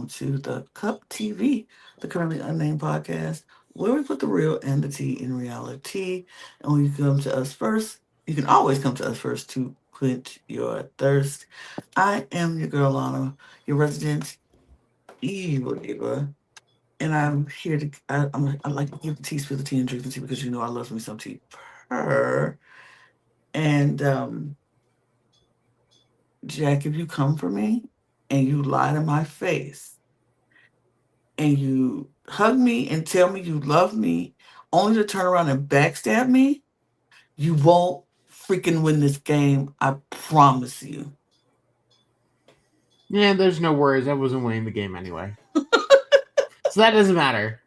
to the Cup TV, the Currently Unnamed Podcast, where we put the real and the tea in reality. And when you come to us first, you can always come to us first to quench your thirst. I am your girl Lana, your resident evil diva, and I'm here to. I like to give the tea, spill the tea, and drink the tea because you know I love me some tea. Purr. And Jack, if you come for me and you lie to my face and you hug me and tell me you love me only to turn around and backstab me, you won't freaking win this game. I promise you. Yeah, there's no worries. I wasn't winning the game anyway. So that doesn't matter.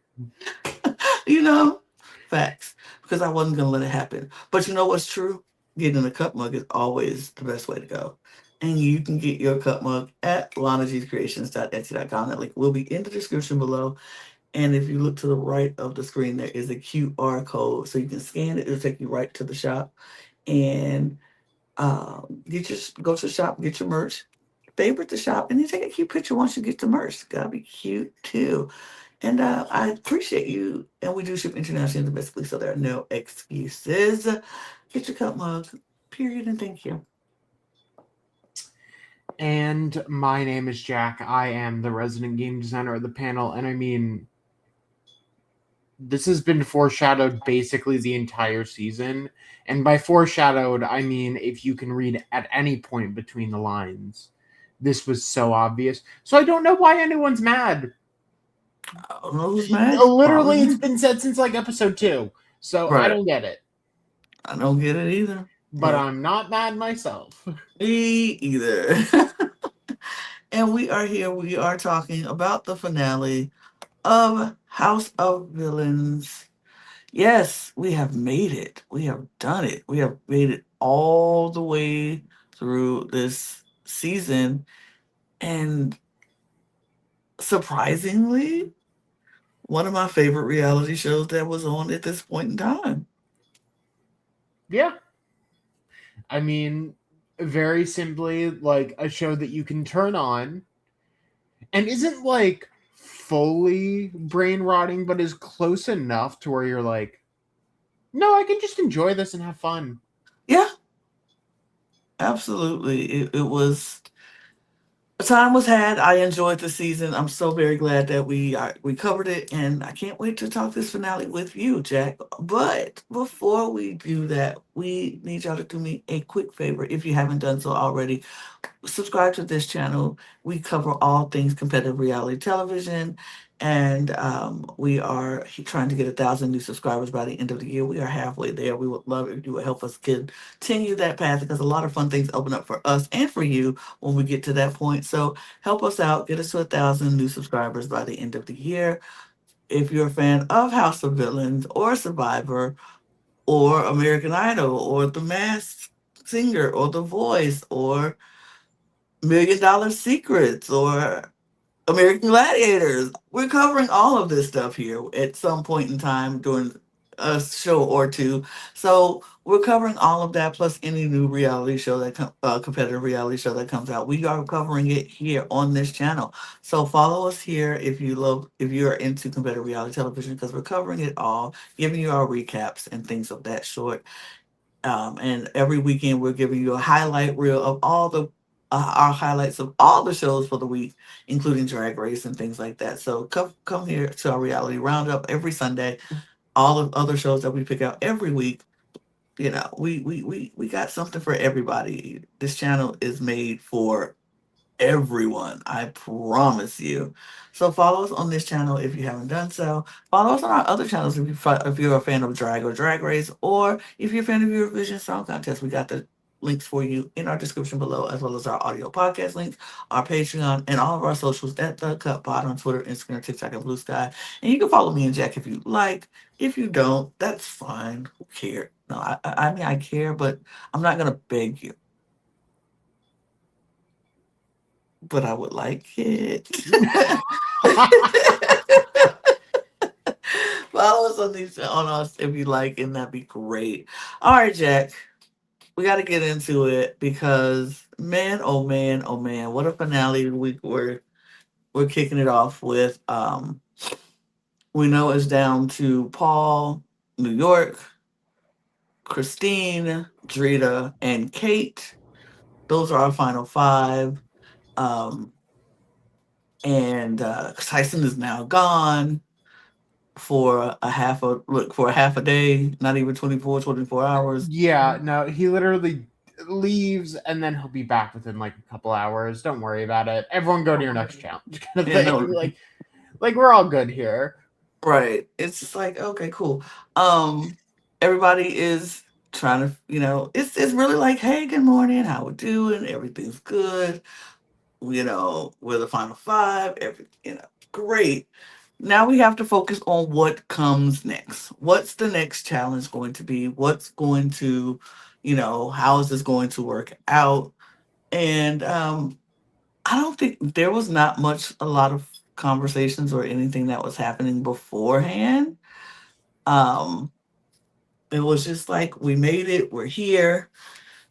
You know, facts. Because I wasn't going to let it happen. But you know what's true? Getting a cup mug is always the best way to go. And you can get your cup mug at lanagcreations.etsy.com. That link will be in the description below. And if you look to the right of the screen, there is a QR code. So you can scan it. It'll take you right to the shop. And go to the shop, get your merch, favorite the shop, and then take a cute picture once you get the merch. It's gotta be cute too. And I appreciate you. And we do ship internationally domestically, so there are no excuses. Get your cup mug. Period. And thank you. And my name is Jack. I am the resident game designer of the panel, and I mean, this has been foreshadowed basically the entire season. And by foreshadowed, I mean if you can read at any point between the lines. This was so obvious. So I don't know why anyone's mad. I don't know who's mad. Literally, it's Probably. been said since like episode 2. So I Right. don't get it. I don't get it either. But I'm not mad myself. Me either. And we are here. We are talking about the finale of House of Villains. Yes, we have made it. We have done it. We have made it all the way through this season. And surprisingly, one of my favorite reality shows that was on at this point in time. Yeah. I mean, very simply, like a show that you can turn on and isn't like fully brain rotting, but is close enough to where you're like, no, I can just enjoy this and have fun. Yeah, absolutely. It was time was had. I enjoyed the season. I'm so very glad that we covered it, and I can't wait to talk this finale with you, Jack. But before we do that, we need y'all to do me a quick favor if you haven't done so already. Subscribe to this channel. We cover all things competitive reality television, and we are trying to get 1,000 new subscribers by the end of the year. We are halfway there. We would love if you would help us continue that path because a lot of fun things open up for us and for you when we get to that point. So help us out. Get us to 1,000 new subscribers by the end of the year. If you're a fan of House of Villains or Survivor or American Idol or The Masked Singer or The Voice or $1 Million Secrets or American Gladiators. We're covering all of this stuff here at some point in time during a show or two. So we're covering all of that plus any new reality show competitive reality show that comes out. We are covering it here on this channel. So follow us here if you are into competitive reality television because we're covering it all, giving you our recaps and things of that sort. And every weekend we're giving you a highlight reel of all the our highlights of all the shows for the week, including Drag Race and things like that. So come here to our reality roundup every Sunday. All of other shows that we pick out every week. You know, we got something for everybody. This channel is made for everyone. I promise you. So follow us on this channel if you haven't done so. Follow us on our other channels if you're a fan of drag or drag race, or if you're a fan of Eurovision Song Contest. We got the links for you in our description below, as well as our audio podcast links, our Patreon, and all of our socials at the Cut Pod on Twitter, Instagram, TikTok, and Blue Sky. And you can follow me and Jack if you like. If you don't, that's fine. Who cares? No, I mean I care, but I'm not gonna beg you. But I would like it. Follow us on us if you like, and that'd be great. All right, Jack. We got to get into it because man, oh man, oh man, what a finale week were we're kicking it off with we know it's down to Paul, New York, Christine, Drita, and Kate. Those are our final five. Um, and Tyson is now gone for a half a day, not even 24 hours. Yeah, no, he literally leaves and then he'll be back within like a couple hours. Don't worry about it. Everyone go to your next challenge kind of Yeah, thing. no, Like we're all good here. right. It's just like, okay, cool. Um, everybody is trying to, it's really like, hey, good morning, how we doing? Everything's good. We're the final five, great. Now we have to focus on what comes next. What's the next challenge going to be? What's going to, how is this going to work out? And I don't think there was not much, a lot of conversations or anything that was happening beforehand. Um, it was just like, we made it, we're here.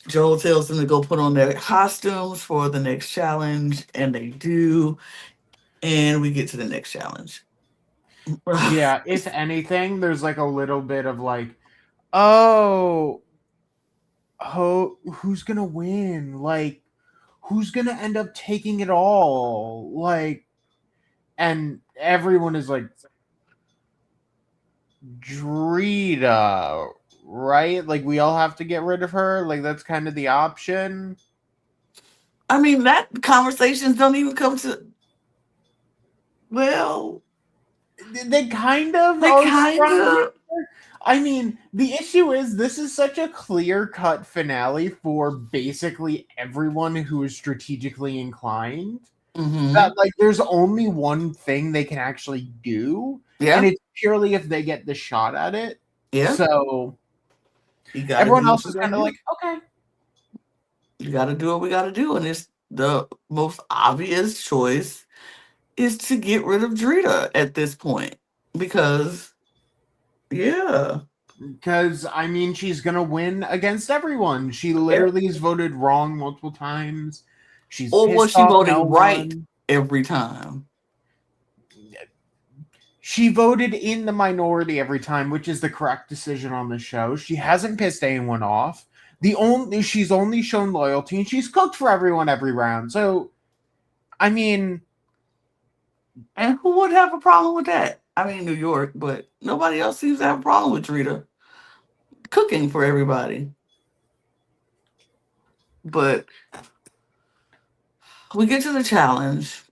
Joel tells them to go put on their costumes for the next challenge, and they do. And we get to the next challenge. Yeah, if anything, there's like a little bit of like, oh, who's gonna win? Like, who's gonna end up taking it all? Like, and everyone is like, Drita, right? Like, we all have to get rid of her. Like, that's kind of the option. I mean, that conversations don't even come to, well, They kind of they are kind sprung of. here. I mean, the issue is this is such a clear cut finale for basically everyone who is strategically inclined Hmm. that like there's only one thing they can actually do, and Yeah, it's purely if they get the shot at it. yeah. So You got to everyone do what else you is got to kind of like, do. okay. You got to do what we got to do. And it's the most obvious choice is to get rid of Drita at this point. Because, yeah. Because I mean, she's gonna win against everyone. She Yeah. literally has voted wrong multiple times. She's Or was pissed she off no voting right one. every time? She voted in the minority every time, which is the correct decision on the show. She hasn't pissed anyone off. The only she's only shown loyalty, and she's cooked for everyone every round. So, I mean, And who would have a problem with that? I mean, New York, but nobody else seems to have a problem with Drita cooking for everybody. But we get to the challenge,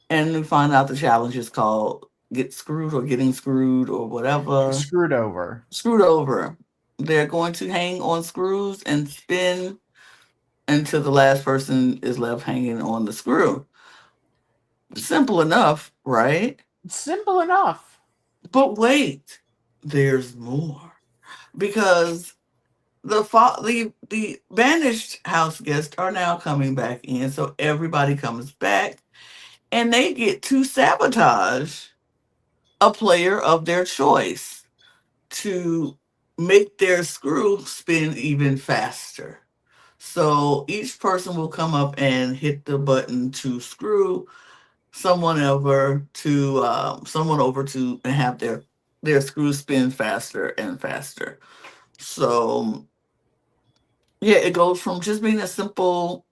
and we find out the challenge is called Get Screwed or Getting Screwed or whatever. screwed over. Screwed over. They're going to hang on screws and spin until the last person is left hanging on the screw. Simple enough, right? Simple enough. But wait, there's more. Because the banished house guests are now coming back in, so everybody comes back, and they get to sabotage a player of their choice to make their screw spin even faster. So each person will come up and hit the button to screw someone over to and have their screw spin faster and faster. So yeah, it goes from just being a simple,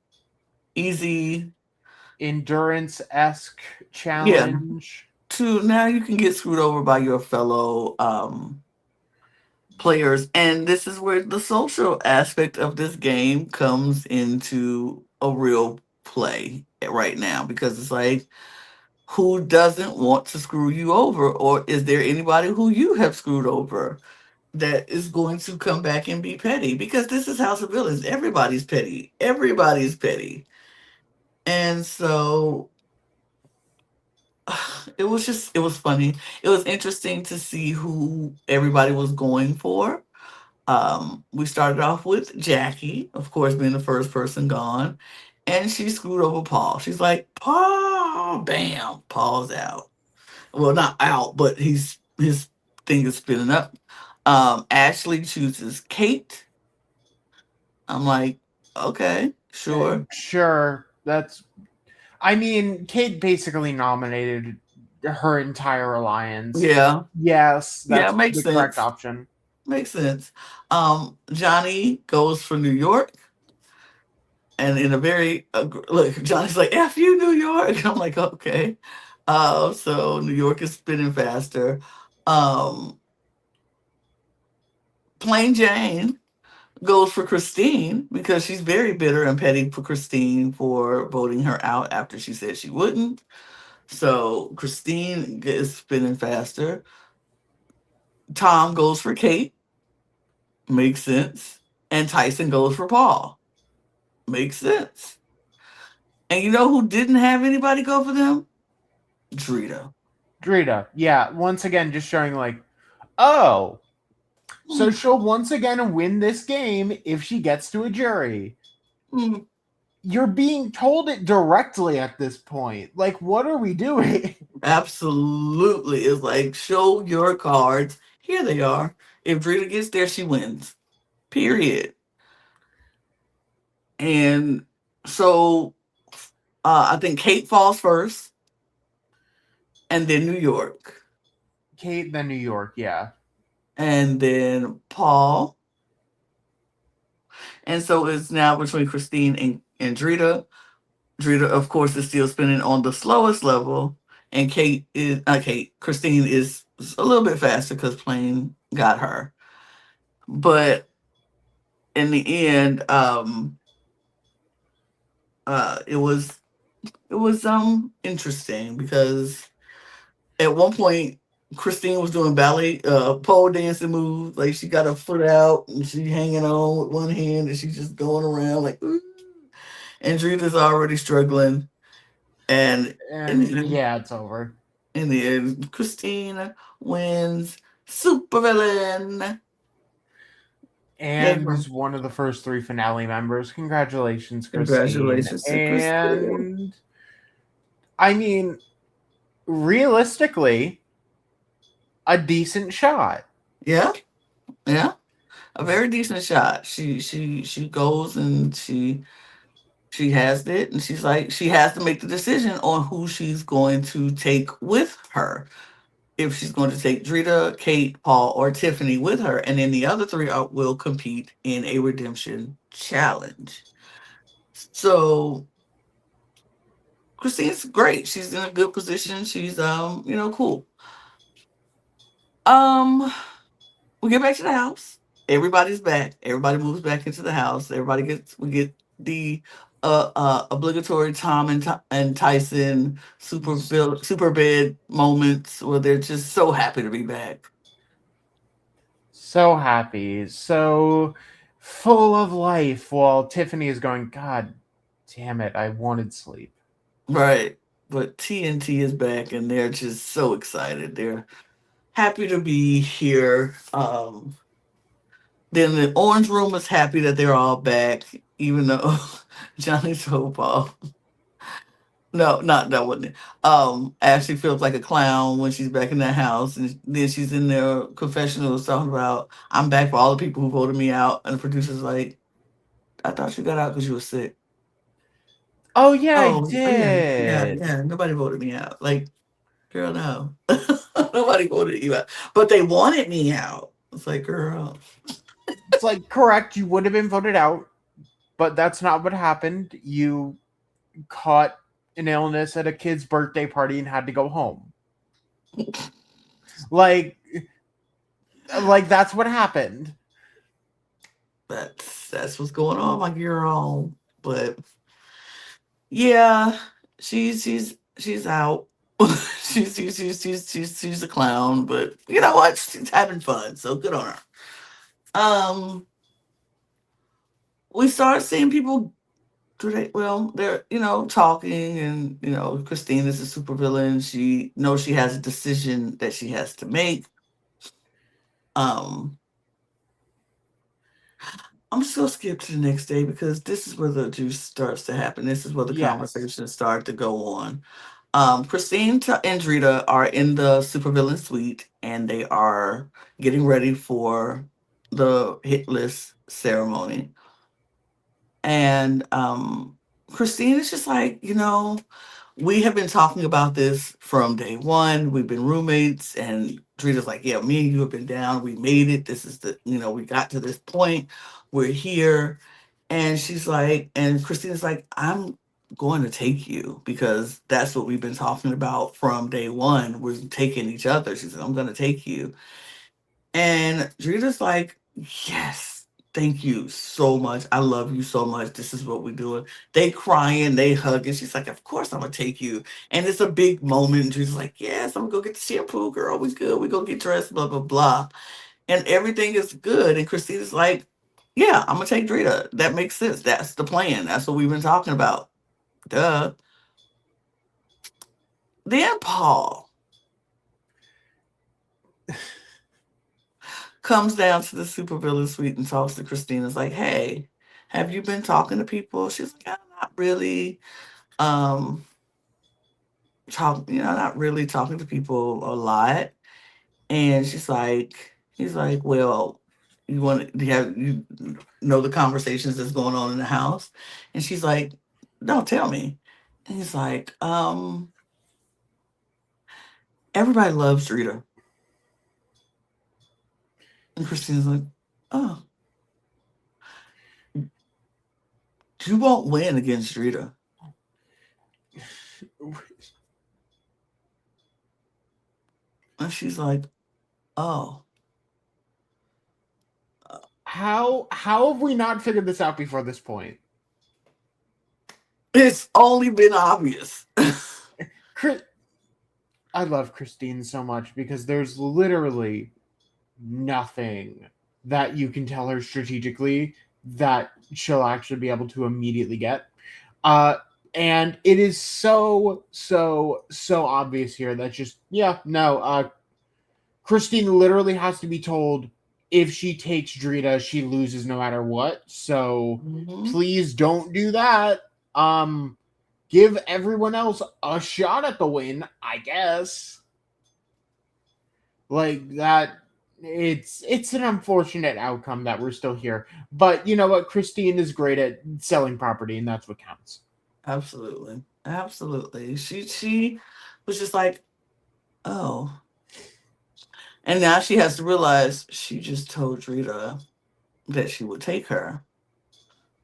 easy, Endurance esque yeah, challenge. to now you can get screwed over by your fellow players. And this is where the social aspect of this game comes into a real play right now, because it's like, who doesn't want to screw you over? Or is there anybody who you have screwed over that is going to come back and be petty? Because this is House of Villains. Everybody's petty. Everybody's petty. And so it was funny. It was interesting to see who everybody was going for. We started off with Jackie, of course, being the first person gone, and she screwed over Paul. She's like, Paul, bam, Paul's out. Well, not out, but his thing is spinning up. Ashley chooses Kate. I'm like, okay, sure. Sure, that's. I mean, Kate basically nominated her entire alliance. Yeah. Yes, Yeah, that's makes the correct sense. option. Makes sense. Johnny goes for New York, and in a very look, Johnny's like, "F you, New York." I'm like, okay. So New York is spinning faster. Um, Plain Jane goes for Christine because she's very bitter and petty for Christine for voting her out after she said she wouldn't. So Christine is spinning faster. Tom goes for Kate. Makes sense. And Tyson goes for Paul. Makes sense. And you know who didn't have anybody go for them? Drita. Drita, yeah, once again, just showing like, oh, so Mm, she'll once again win this game if she gets to a jury. mm, You're being told it directly at this point. Like, what are we doing? absolutely. It's like, show your cards. Here they are. If Drita gets there, she wins. Period. And so I think Kate falls first, and then New York, Kate, then New York, yeah. and then Paul. And so it's now between Christine and Drita. Drita, of course, is still spinning on the slowest level, and Christine is a little bit faster because Plain got her. But in the end, it was interesting because at one point Christine was doing ballet pole dancing moves, like she got her foot out and she hanging on with one hand and she's just going around like, ooh. And Drita's already struggling. And in And the end, yeah, it's over. Christine wins supervillain. Yay, And girl. is one of the first three finale members. Congratulations, Christine. Congratulations to Christine. And I mean, realistically, a decent shot. Yeah, yeah, a very decent shot. She goes and she has it, and she's like she has to make the decision on who she's going to take with her. If she's going to take Drita, Kate, Paul, or Tiffany with her, and then the other three will compete in a redemption challenge. So Christine's great. She's in a good position. She's cool. Um, we get back to the house. Everybody's back. Everybody moves back into the house. We get the obligatory Tom and Tyson super bed moments where they're just so happy to be back. So happy, so full of life, while Tiffany is going, God damn it, I wanted sleep. Right. But TNT is back and they're just so excited. They're happy to be here. Then the Orange Room is happy that they're all back, even though Johnny told Paul, no, not that wasn't it. Ashley feels like a clown when she's back in that house, and then she's in their confessionals talking about, "I'm back for all the people who voted me out," and the producer's like, "I thought you got out because you were sick." Oh, yeah, I Oh, yeah, yeah, did. yeah. Nobody voted me out. Like, girl, no, nobody voted you out, but they wanted me out. It's like, girl, It's like, correct, you would have been voted out, but that's not what happened. You caught an illness at a kid's birthday party and had to go home. Like, that's what happened. that's what's going on, my girl. But yeah, she's out. She's a clown, but you know what? She's having fun, so good on her. Um, we start seeing people today. Well, they're talking, and Christine is a supervillain. She knows she has a decision that she has to make. Um, I'm just gonna skip to the next day because this is where the juice starts to happen. This is where the Yes. conversations start to go on. Christine and Drita are in the supervillain suite and they are getting ready for the hit list ceremony. And Christine is just like, we have been talking about this from day one. We've been roommates, and Drita's like, yeah, me and you have been down. We made it. This is we got to this point. We're here. And she's like, and Christina's like, I'm going to take you because that's what we've been talking about from day one. We're taking each other. She said, I'm going to take you. And Drita's like, yes, thank you so much. I love you so much. This is what we're doing. They crying, they hugging. She's like, of course I'm gonna take you. And it's a big moment. And Drita's like, yes, I'm gonna go get the shampoo, girl. We good. We gonna get dressed, blah, blah, blah. And everything is good. And Christina's like, yeah, I'm gonna take Drita. That makes sense. That's the plan. That's what we've been talking about. Duh. Then Paul comes down to the supervillain suite and talks to Christina. It's like, hey, have you been talking to people? She's like, I'm not really um not really talking to people a lot. And he's like, well, you know the conversations that's going on in the house? And she's like, no, tell me. And he's like, everybody loves Rita. And Christina's like, oh, you won't win against Rita. And she's like, oh, How have we not figured this out before this point? it's only been obvious. I love Christine so much because there's literally nothing that you can tell her strategically that she'll actually be able to immediately get. Uh, and it is so obvious here that just, yeah, no, Christine literally has to be told if she takes Drita, she loses no matter what. So Mhm. please don't do that. Give everyone else a shot at the win, I guess. Like that, it's an unfortunate outcome that we're still here. But you know what? Christine is great at selling property, and that's what counts. Absolutely. Absolutely. She was just like, oh. And now she has to realize she just told Rita that she would take her.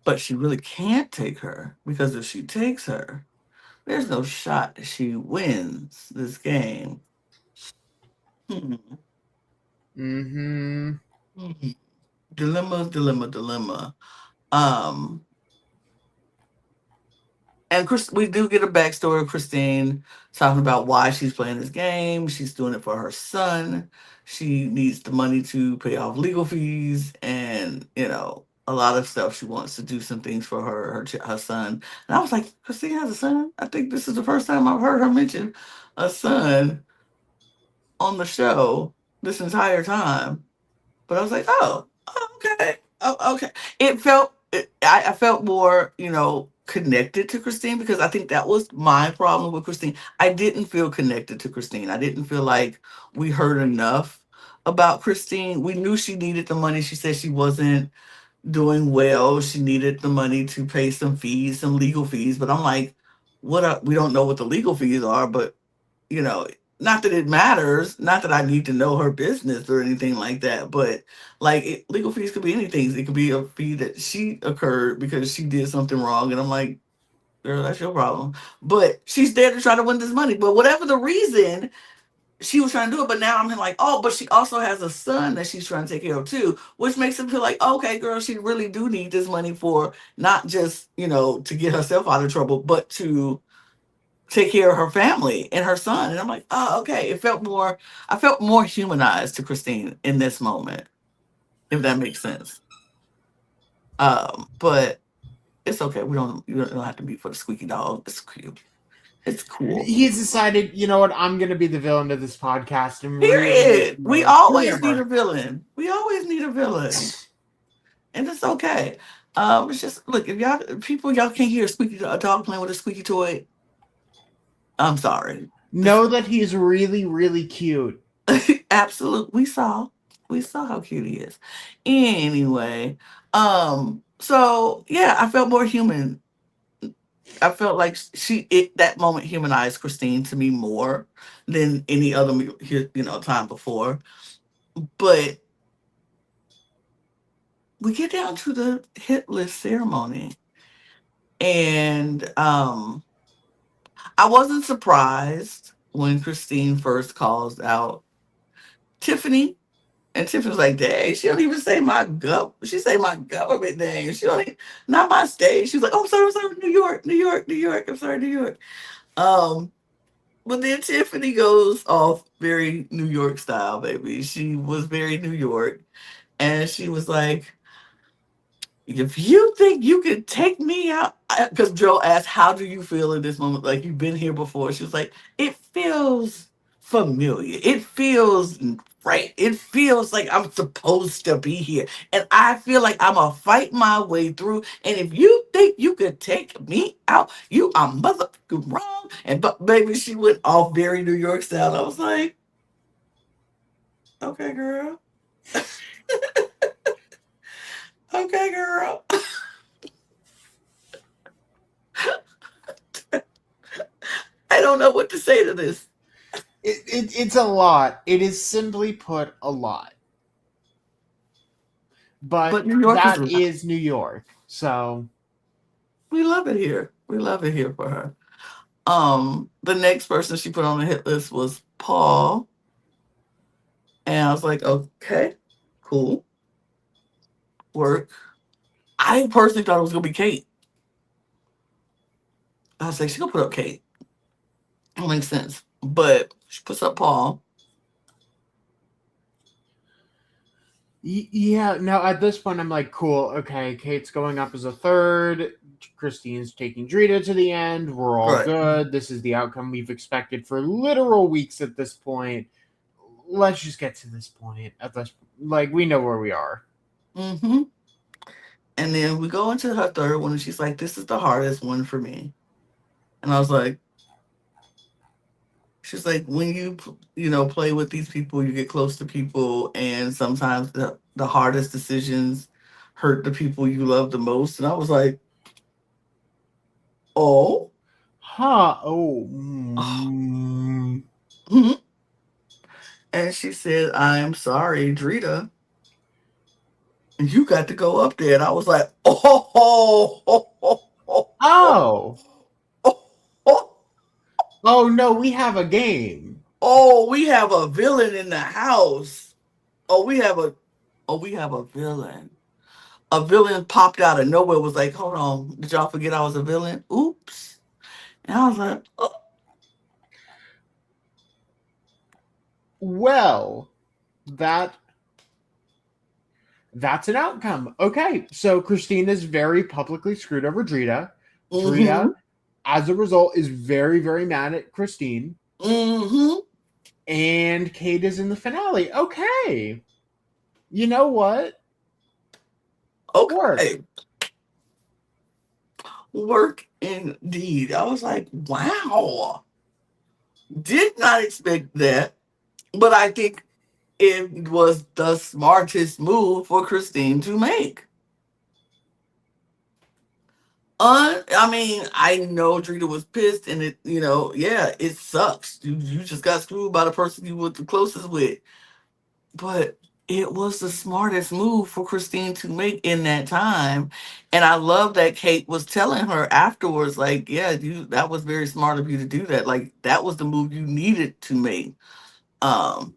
But she really can't take her because if she takes her, there's no shot that she wins this game. Hmm. Mm-hmm. Hmm. Dilemma, dilemma, dilemma. Um, And we do get a backstory of Christine talking about why she's playing this game. She's doing it for her son. She needs the money to pay off legal fees and, a lot of stuff. She wants to do some things for her son. And I was like, Christine has a son? I think this is the first time I've heard her mention a son on the show this entire time. But I was like, okay, okay. I felt more, connected to Christine because I think that was my problem with Christine. I didn't feel connected to Christine. I didn't feel like we heard enough about Christine. We knew she needed the money. She said she wasn't doing well. She needed the money to pay some fees, some legal fees. But I'm like, we don't know what the legal fees are, but you know, not that it matters, not that I need to know her business or anything like that, but like legal fees could be anything. It could be a fee that she occurred because she did something wrong, and I'm like, girl, that's your problem. But she's there to try to win this money. But whatever the reason, she was trying to do it. But now I'm like, oh, but she also has a son that she's trying to take care of too, which makes it feel like, okay, girl, she really do need this money for not just to get herself out of trouble, but to take care of her family and her son. And I'm like, oh, okay. I felt more humanized to Christine in this moment, if that makes sense. But it's okay. You don't have to be for the squeaky dog. It's cute. It's cool. He's decided, you know what? I'm going to be the villain of this podcast and really, Period. We always need a humor. villain. We always need a villain. And it's okay. It's just look, if y'all can't hear a dog playing with a squeaky toy, I'm sorry. Know that he's really, really cute. Absolutely. We saw how cute he is. Anyway, so yeah, I felt more human I felt like that moment humanized Christine to me more than any other time before. But we get down to the hit list ceremony, and I wasn't surprised when Christine first calls out Tiffany. And Tiffany was like, dang, she don't even say she say my government name. She don't even, not my state. She was like, oh, I'm sorry, New York, New York, New York. I'm sorry, New York. Um, but then Tiffany goes off very New York style, baby. She was very New York. And she was like, if you think you could take me out, because Joe asked, how do you feel in this moment? Like, you've been here before. She was like, it feels familiar. It feels right. It feels like I'm supposed to be here. And I feel like I'm going to fight my way through. And if you think you could take me out, you are motherfucking wrong. And but baby, she went off very New York style. I was like, okay, girl. Okay, girl. I don't know what to say to this. It's a lot. It is simply put a lot. But But New York is that loud. is New York. So We love it here. We love it here for her. The next person she put on the hit list was Paul. And I was like, okay, cool. Work. I personally thought it was gonna be Kate. I was like, she's gonna put up Kate. It makes sense. But she puts up Paul. yeah, no, at this point I'm like, cool, okay, Kate's going up as a third. Christine's taking Drita to the end. We're all Right. good. This is the outcome we've expected for literal weeks at this point. Let's just get to this point. At this, like, we know where we are. Mm-hmm. And then we go into her third one and she's like, this is the hardest one for me. And I was like, she's like, when play with these people, you get close to people, and sometimes the hardest decisions hurt the people you love the most. And I was like, oh, Huh. Oh. mhm. And she said, I am sorry, Drita. And you got to go up there. And I was like, Oh. oh, oh, Oh, no, we have a game. oh, we have a villain in the house. Oh, we have a villain. A villain popped out of nowhere, was like, hold on, did y'all forget I was a villain? Oops. And I was like, oh. Well, that that's an outcome. Okay, so Christine is very publicly screwed over Drita. Mm-hmm. Drita, as a result, is very, very mad at Christine. Mm-hmm. And Kate is in the finale. Okay. You know what? Work. Okay. Work indeed. I was like, wow. Did not expect that. But I think it was the smartest move for Christine to make. I mean, I know Drita was pissed, and yeah, it sucks. You just got screwed by the person you were the closest with. But it was the smartest move for Christine to make in that time. And I love that Kate was telling her afterwards, like, yeah, that was very smart of you to do that. Like, that was the move you needed to make. Um,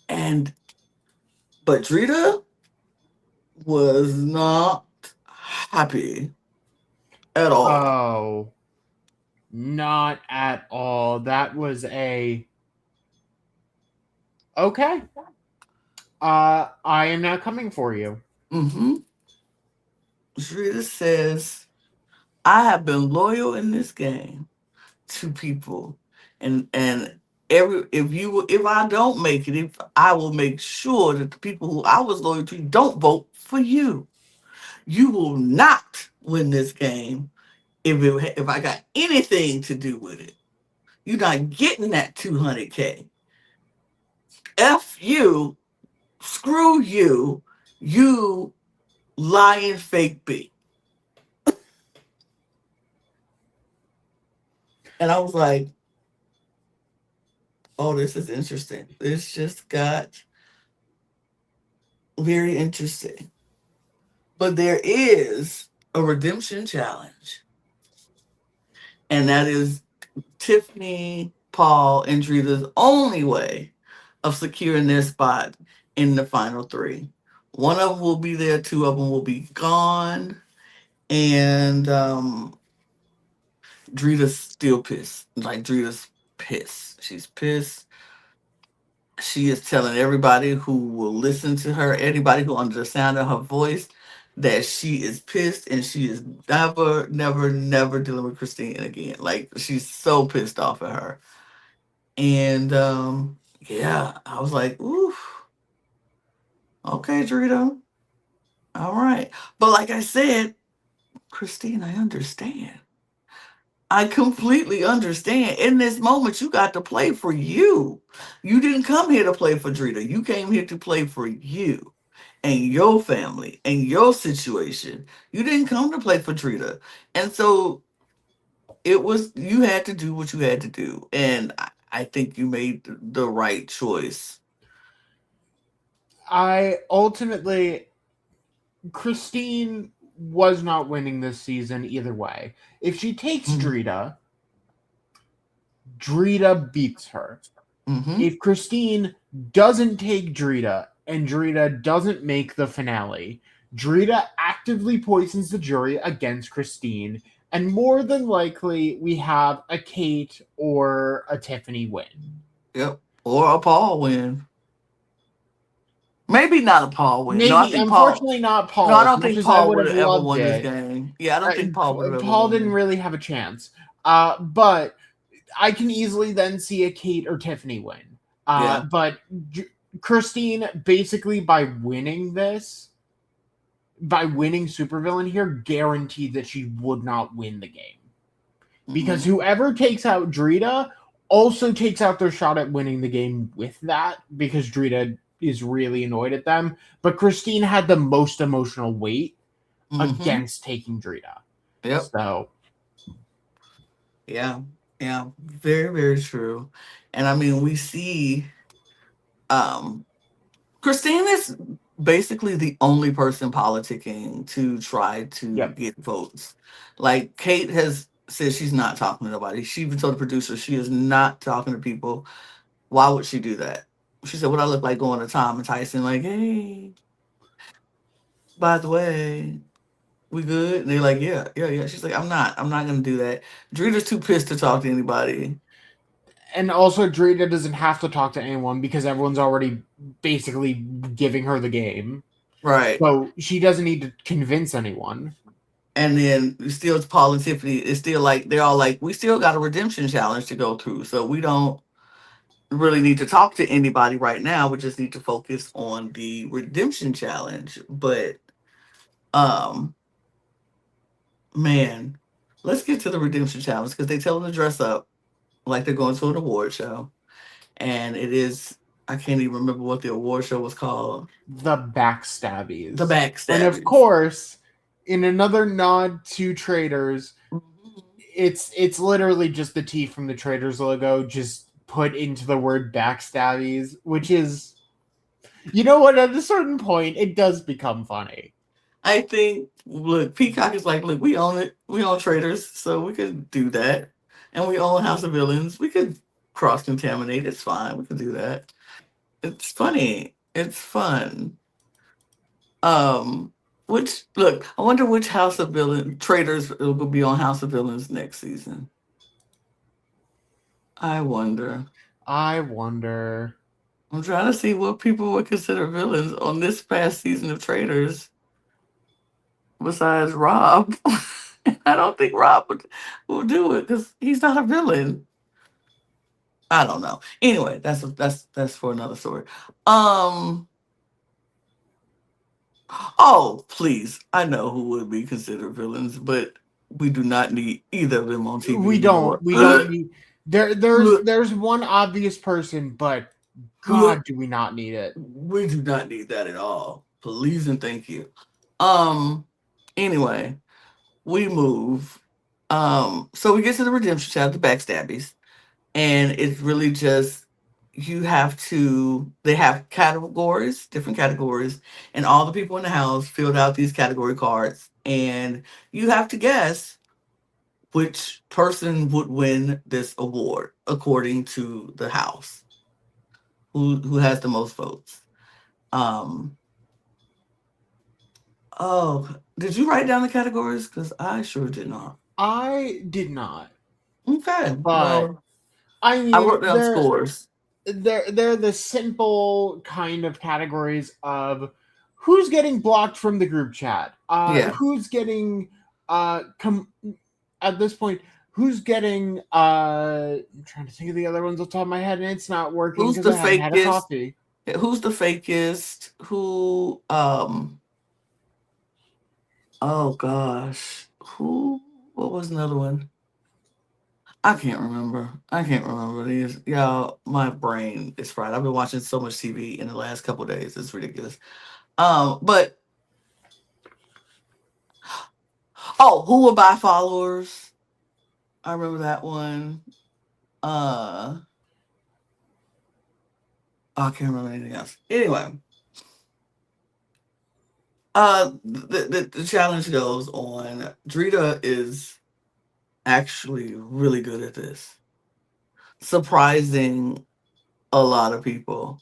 and but Drita was not happy at all. Oh, not at all. That was a okay. I am now coming for you. Mm-hmm. Drita says, I have been loyal in this game to people, and if I don't make it, if I will make sure that the people who I was loyal to don't vote for you. You will not win this game if I got anything to do with it. You're not getting that 200K. F you, screw you, you lying fake B. And I was like, oh, this is interesting. This just got very interesting. But there is a redemption challenge, and that is Tiffany, Paul, and Drita's only way of securing their spot in the final three. One of them will be there, two of them will be gone, and Drita's still pissed. Like Drita's pissed. She's pissed. She is telling everybody who will listen to her, anybody who under the sound of her voice, that she is pissed and she is never, never, never dealing with Christine again. Like she's so pissed off at her. And yeah, I was like, ooh, okay, Drita. All right. But like I said, Christine, I understand. I completely understand. In this moment, you got to play for you. You didn't come here to play for Drita. You came here to play for you and your family and your situation. You didn't come to play for Drita. And so it was, you had to do what you had to do. And I think you made the right choice. I ultimately, Christine was not winning this season either way. If she takes Mm-hmm. Drita, Drita beats her. Mm-hmm. If Christine doesn't take Drita and Drita doesn't make the finale, Drita actively poisons the jury against Christine, and more than likely we have a Kate or a Tiffany win. Yep. Or a Paul win. Maybe not a Paul win. No, I Maybe, think Paul. unfortunately, not No, Paul. I As don't much think as I Paul would would have have ever loved won this it, game. Yeah, I don't think Paul would have ever Paul didn't won. really have a chance. But I can easily then see a Kate or Tiffany win. Yeah. But Christine, basically by winning this, by winning Supervillain here, guaranteed that she would not win the game. Because Mm-hmm. whoever takes out Drita also takes out their shot at winning the game with that, because Drita is really annoyed at them. But Christine had the most emotional weight Mm-hmm. against taking Drita. Yep. So Yeah. Yeah. Very, very true. And I mean, we see um Christine is basically the only person politicking to try to yep. get votes. Like Kate has said she's not talking to nobody. She even told the producer she is not talking to people. Why would she do that? She said, "What I look like going to Tom and Tyson, like, hey, by the way, we good?" And they're like, "Yeah, yeah, yeah." She's like, I'm not gonna do that." Drita's too pissed to talk to anybody. And also, Drita doesn't have to talk to anyone because everyone's already basically giving her the game. Right. So she doesn't need to convince anyone. And then still Paul and Tiffany, it's still like they're all like, we still got a redemption challenge to go through. So we don't really need to talk to anybody right now. We just need to focus on the redemption challenge. But um man, let's get to the redemption challenge because they tell them to dress up like they're going to an award show. And it is, I can't even remember what the award show was called. The The backstabbies. And of Backstabbies. course, in another nod to traders, Mhm. it's literally just the T from the traders logo just put into the word backstabbies, which is, you know what, at a certain point it does become funny. I think, look, Peacock is like, look, we own it. We own traders, so we could do that. And we own House of Villains. We could cross contaminate. It's fine. We can do that. It's funny. It's fun. Um, which look, I wonder which House of Villain traders will be on House of Villains next season. I wonder. I wonder. I'm trying to see what people would consider villains on this past season of Traders besides Rob. I don't think Rob will do it because he's not a villain. I don't know. Anyway, that's for another story. Um. Oh, please! I know who would be considered villains, but we do not need either of them on TV anymore. We don't need there's one obvious person, but God, do we not need it? We do not need that at all. Please and thank you. Um. Anyway, we move. So we get to the redemption chat, the backstabbies, and it's really just you have to. They have categories, different categories, and all the people in the house filled out these category cards, and you have to guess which person would win this award according to the house, who has the most votes. Um, oh, did you write down the categories? Because I sure did not. I did not, Okay, but well, I I mean wrote down scores. they're the simple kind of categories of who's getting blocked from the group chat, Yeah, who's getting at this point, who's getting I'm trying to think of the other ones off the top of my head, and it's not working who's because the I haven't had a fakest? coffee. Who's the fakest? Who? Oh gosh, who? What was another one? I can't remember. I can't remember these. Y'all, my brain is fried. I've been watching so much TV in the last couple of days. It's ridiculous. But oh, who will buy followers? I remember that one. Uh, I can't remember anything else. Anyway, the challenge goes on. Drita is actually really good at this, surprising a lot of people.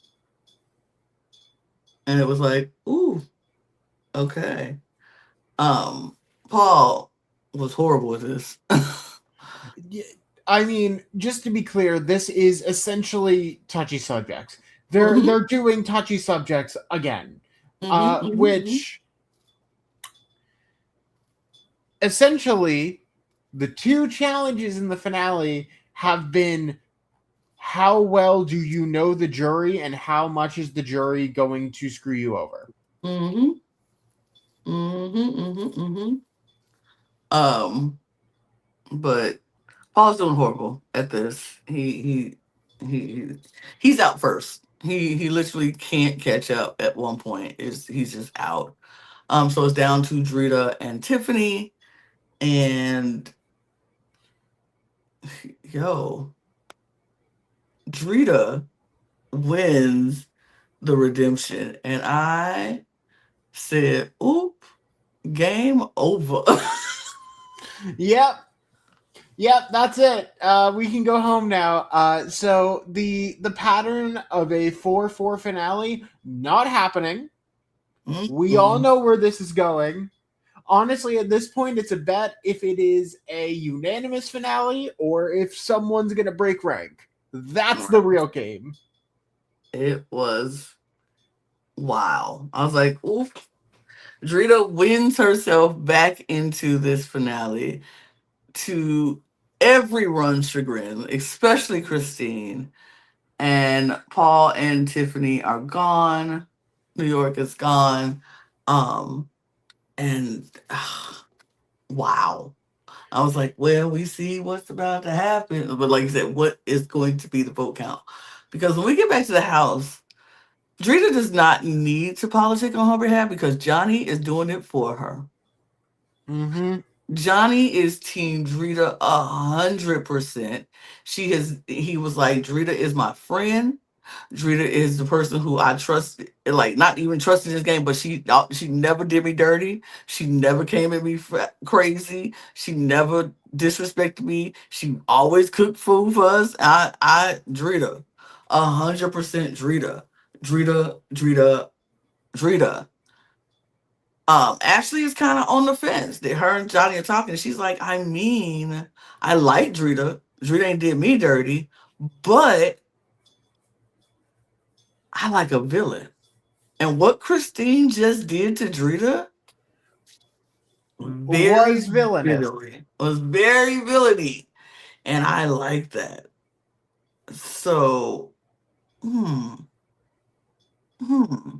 And it was like, ooh, okay. Um, Paul was horrible at this. Yeah, I mean, just to be clear, this is essentially touchy subjects. hmm They're doing touchy subjects again, hmm which essentially the two challenges in the finale have been how well do you know the jury and how much is the jury going to screw you over. hmm hmm Um, but Paul's doing horrible at this. He he's out first. He literally can't catch up at one point. Is he's just out. So it's down to Drita and Tiffany, and yo, Drita wins the redemption, and I said, "Oop, game over." Yep. Yep, that's it. We can go home now. So the pattern of a 4-4 finale not happening. We all Mm-mm. know where this is going. Honestly, at this point, it's a bet if it is a unanimous finale or if someone's gonna break rank. That's the real game. It was wow. I was like, "Oop." Drita wins herself back into this finale to everyone's chagrin, especially Christine. And Paul and Tiffany are gone. New York is gone. Um, and wow. I was like, well, we see what's about to happen. But like you said, what is going to be the vote count? Because when we get back to the house, Drita does not need to politic on her behalf because Johnny is doing it for her. Mm-hmm. Johnny is team Drita 100%. He was like, Drita is my friend. Drita is the person who I trust, like not even trust in this game, but she never did me dirty. She never came at me crazy. She never disrespected me. She always cooked food for us. I Drita, 100% Drita, Drita, Drita. Ashley is kind of on the fence. That her and Johnny are talking. She's like, I mean, I like Drita. Drita ain't did me dirty, but I like a villain. And what Christine just did to Drita, very Was villainous. villainy, was very villainy, and I like that. So, hmm, hmm,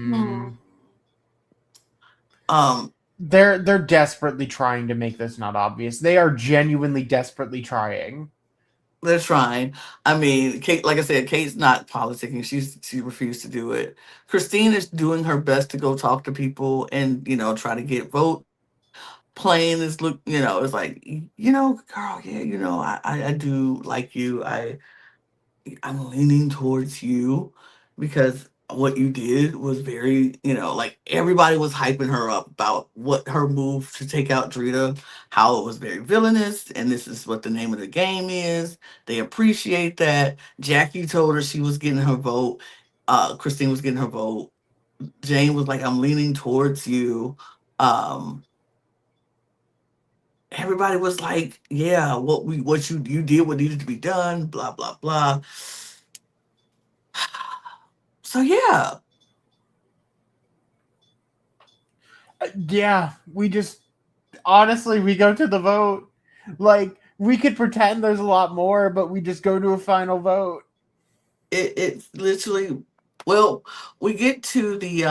hmm. Hmm. Um, They're desperately trying to make this not obvious. They are genuinely desperately trying. they're trying. I mean, Kate, like I said, Kate's not politicking. She refused to do it. Christine is doing her best to go talk to people and try to get votes. playing this look, it's like, girl, yeah, I do like you. I'm leaning towards you because what you did was very, like everybody was hyping her up about what her move to take out Drita, how it was very villainous, and this is what the name of the game is. They appreciate that. Jackie told her she was getting her vote. Christine was getting her vote. Jane was like, I'm leaning towards you. Um, Everybody was like, yeah, what you did what needed to be done, blah, blah, blah. So yeah, Yeah, we just honestly we go to the vote. Like we could pretend there's a lot more, but we just go to a final vote. it's literally, well, we get to the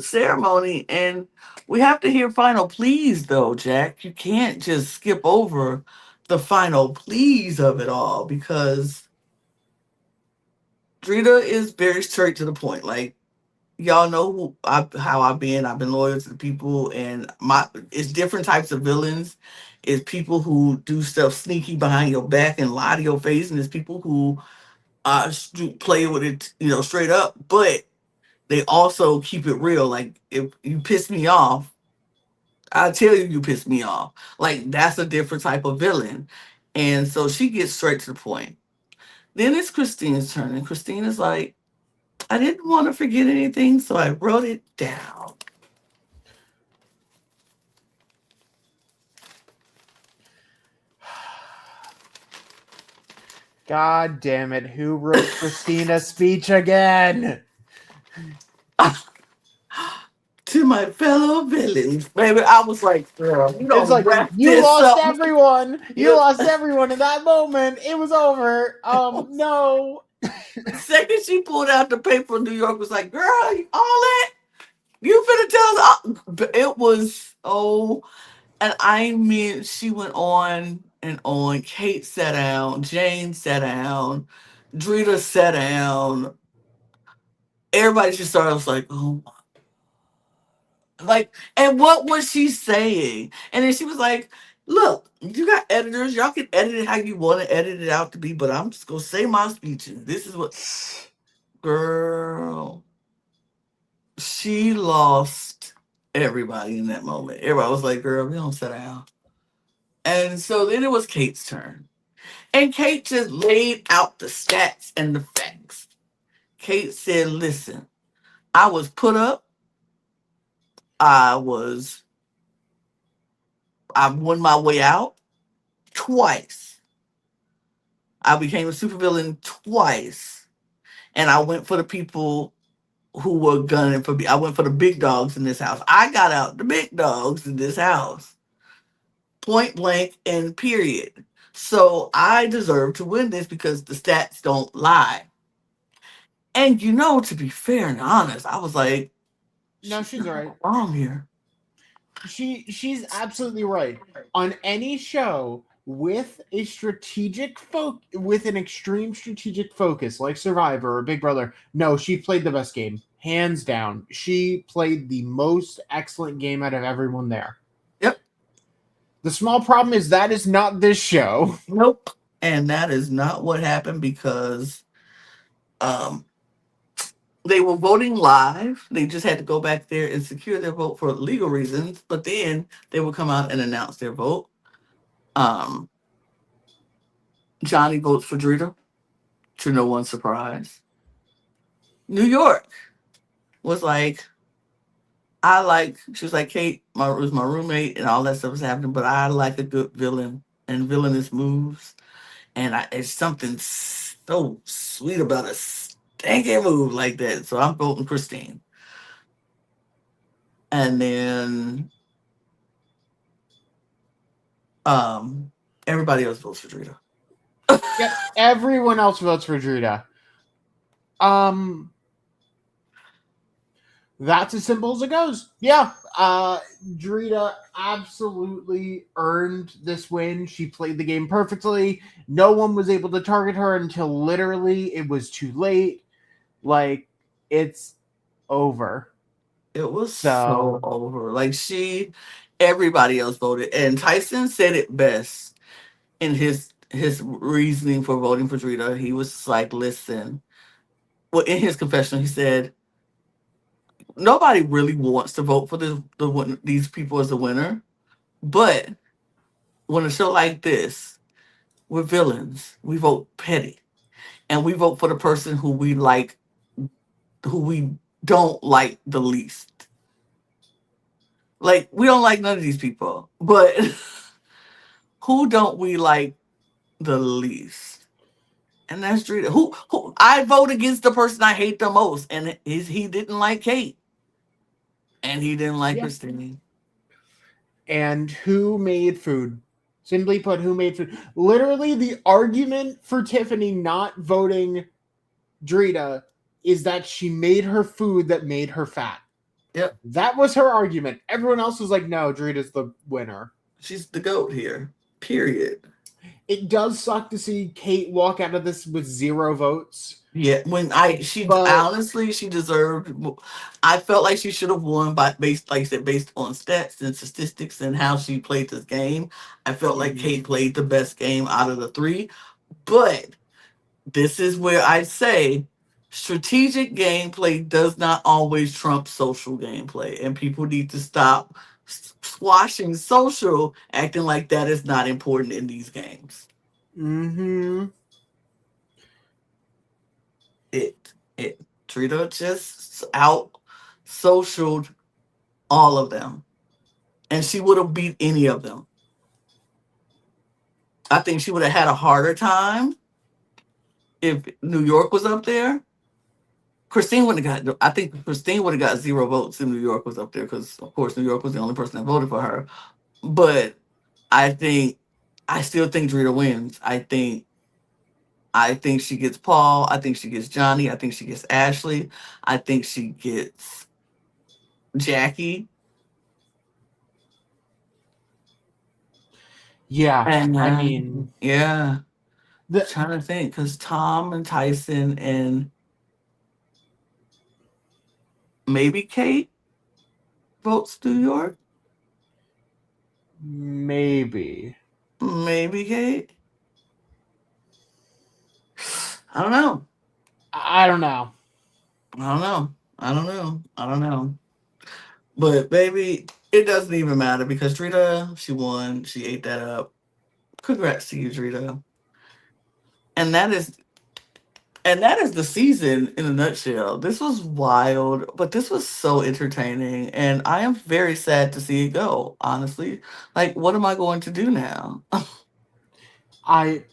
ceremony, and we have to hear final pleas though, Jack. You can't just skip over the final pleas of it all because Drita is very straight to the point. Like, y'all know how I've been. I've been loyal to the people, and it's different types of villains. It's people who do stuff sneaky behind your back and lie to your face, and it's people who play with it, straight up. But they also keep it real. Like, if you piss me off, I'll tell you piss me off. Like, that's a different type of villain. And so she gets straight to the point. Then it's Christine's turn, and Christine is like, I didn't want to forget anything, so I wrote it down. God damn it! Who wrote Christina's speech again? To my fellow villains, baby, I was like, girl, you It's don't like wrap you this lost up. everyone. You You, lost everyone in that moment. It was over. No. the second she pulled out the paper, New York was like, girl, all that you finna tell us. It was, oh, and I mean, she went on and on. Kate sat down, Jane sat down, Drita sat down. Everybody just started, was like, oh, like, and what was she saying? And then she was like, look, you got editors, y'all can edit it how you want to edit it out to be, but I'm just gonna say my speeches. This is what, girl, she lost everybody in that moment. Everybody was like, girl, we don't sit down. And so then it was Kate's turn. And Kate just laid out the stats and the facts. Kate said, listen, I was put up. I was, I won my way out twice. I became a supervillain twice. And I went for the people who were gunning for me. I went for the big dogs in this house. I got out the big dogs in this house. Point blank and period. So I deserve to win this because the stats don't lie. And to be fair and honest, I was like, No, she's she's not right. wrong here. She's absolutely right. On any show with a with an extreme strategic focus like Survivor or Big Brother, no, she played the best game. Hands down. She played the most excellent game out of everyone there. Yep. The small problem is that is not this show. Nope. And that is not what happened because um they were voting live. They just had to go back there and secure their vote for legal reasons, but then they would come out and announce their vote. Um Johnny votes for Drita, to no one's surprise. New York was like, she was like, Kate, was my roommate and all that stuff was happening, but I like a good villain and villainous moves. And it's something so sweet about a stinky move like that. So I'm voting Christine. And then um, everybody else votes for Drita. Yep, everyone else votes for Drita. That's as simple as it goes. Yeah, Drita absolutely earned this win. She played the game perfectly. No one was able to target her until literally it was too late. Like, it's over. It was so So over. Like everybody else voted, and Tyson said it best in his reasoning for voting for Drita. He was like, "Listen." Well, in his confessional, he said nobody really wants to vote for these people as a winner, but when a show like this, we're villains. We vote petty, and we vote for the person who we like, who we don't like the least. Like we don't like none of these people, but who don't we like the least? And that's Drita. Who I vote against the person I hate the most, and he didn't like Kate, and he didn't like yeah. Christine. And who made food? Simply put, who made food? Literally, the argument for Tiffany not voting Drita is that she made her food that made her fat. Yep, That was her argument. Everyone else was like, no, Drita's the winner. she's the goat here. Period. It does suck to see Kate walk out of this with 0 votes. Yeah, she But honestly she deserved. I felt like she should have won by based, like I said, based on stats and statistics and how she played this game. I felt like Kate played the best game out of the three, but this is where I say strategic gameplay does not always trump social gameplay, and people need to stop squashing social, acting like that is not important in these games. mm-hmm. It Trita just out socialed all of them, and she would have beat any of them. I think she would have had a harder time if New York was up there. Christine wouldn't have got. I think Christine would have got 0 votes if New York was up there because, of course, New York was the only person that voted for her. But I think I still think Drita wins. I think she gets Paul. I think she gets Johnny. I think she gets Ashley. I think she gets Jackie. Yeah, And I mean, yeah, the trying to think because Tom and Tyson and maybe Kate votes New York. maybe. Maybe Kate. I don't know. I don't know. I don't know. I don't know. I don't know. But baby, it doesn't even matter because Drita, she won. She ate that up. Congrats to you, Drita. And that is the season in a nutshell. This was wild, but this was so entertaining, and I am very sad to see it go. Honestly, like, what am I going to do now? I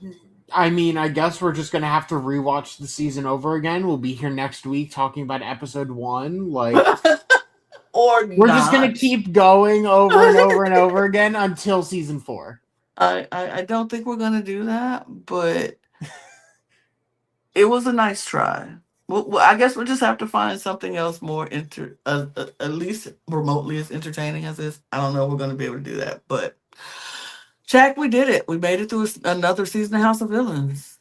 I mean, I guess we're just gonna have to rewatch the season over again. We'll be here next week talking about episode 1. Like, Or we're just gonna not? keep going over and over and over again until season 4. I don't think we're gonna do that, but it was a nice try. Well, I guess we'll just have to find something else more at least remotely as entertaining as this. I don't know if we're gonna be able to do that, but Jack, we did it. We made it through another season of House of Villains.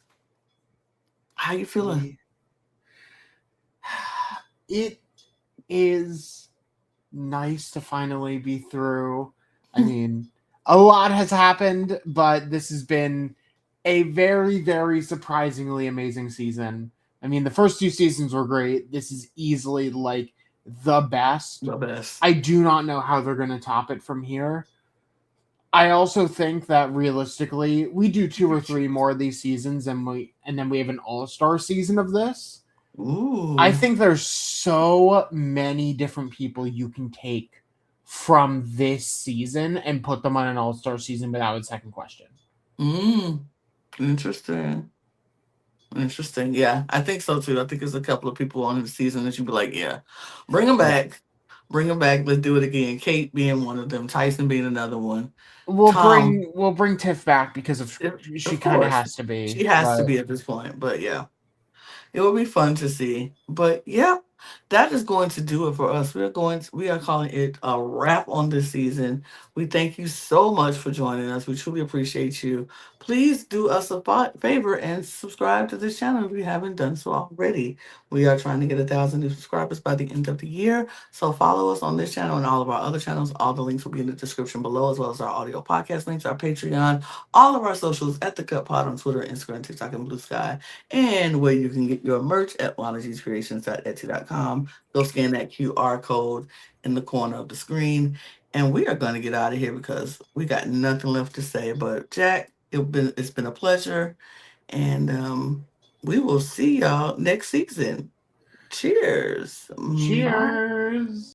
How you feeling? We it is nice to finally be through. I mean, a lot has happened, but this has been a very, very surprisingly amazing season. I mean, the first 2 seasons were great. This is easily like the best. The best. I do not know how they're going to top it from here. I also think that realistically, we do 2 or 3 more of these seasons, and then we have an all-star season of this. Ooh. I think there's so many different people you can take from this season and put them on an all-star season without a second question. Interesting. Interesting. Yeah, I think so too. I think there's a couple of people on the season that you'd be like, yeah, bring them Yeah. back. Bring them back. Let's do it again. Kate being one of them, Tyson being another one. We'll Tom, bring Tiff back because she of kind of course, has to be. she has to But be at this point. But yeah, it will be fun to see. But yeah, that is going to do it for us. We are calling it a wrap on this season. We thank you so much for joining us. We truly appreciate you. Please do us a favor and subscribe to this channel if you haven't done so already. We are trying to get 1,000 new subscribers by the end of the year. So follow us on this channel and all of our other channels. All the links will be in the description below, as well as our audio podcast links, our Patreon, all of our socials at the Cut Pod on Twitter, Instagram, TikTok, and Blue Sky, and where you can get your merch at LanaG'sCreations.etsy.com. Go scan that QR code in the corner of the screen. And we are going to get out of here because we got nothing left to say. But Jack, it's been a pleasure. And we will see y'all next season. Cheers. Bye. Cheers.